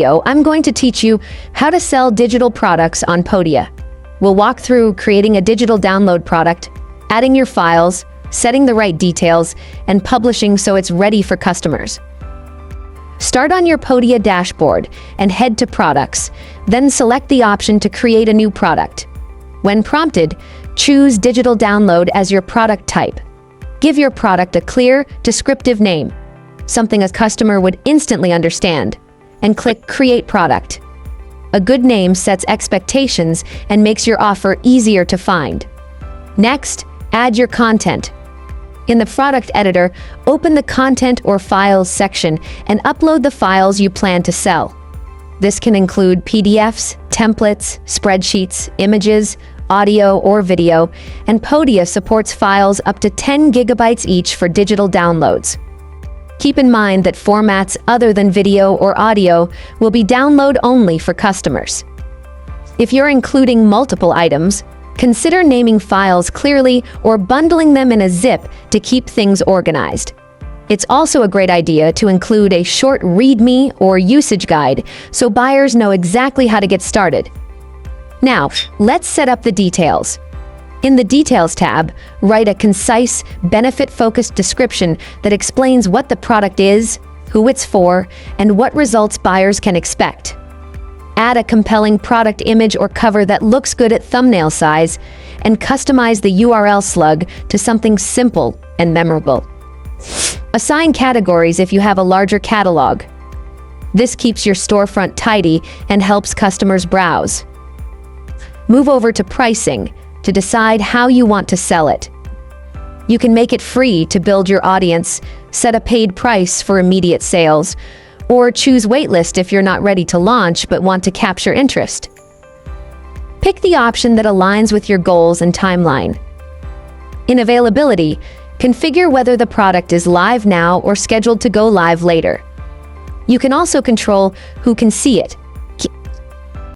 I'm going to teach you how to sell digital products on Podia. We'll walk through creating a digital download product, adding your files, setting the right details, and publishing so it's ready for customers. Start on your Podia dashboard and head to Products, then select the option to create a new product. When prompted, choose Digital Download as your product type. Give your product a clear, descriptive name, something a customer would instantly understand, and click Create Product. A good name sets expectations and makes your offer easier to find. Next, add your content. In the product editor, open the Content or Files section and upload the files you plan to sell. This can include PDFs, templates, spreadsheets, images, audio or video, and Podia supports files up to 10 gigabytes each for digital downloads. Keep in mind that formats other than video or audio will be download only for customers. If you're including multiple items, consider naming files clearly or bundling them in a zip to keep things organized. It's also a great idea to include a short README or usage guide so buyers know exactly how to get started. Now, let's set up the details. In the Details tab, write a concise, benefit-focused description that explains what the product is, who it's for, and what results buyers can expect. Add a compelling product image or cover that looks good at thumbnail size, and customize the URL slug to something simple and memorable. Assign categories if you have a larger catalog. This keeps your storefront tidy and helps customers browse. Move over to Pricing to decide how you want to sell it. You can make it free to build your audience, set a paid price for immediate sales, or choose waitlist if you're not ready to launch but want to capture interest. Pick the option that aligns with your goals and timeline. In Availability, configure whether the product is live now or scheduled to go live later. You can also control who can see it,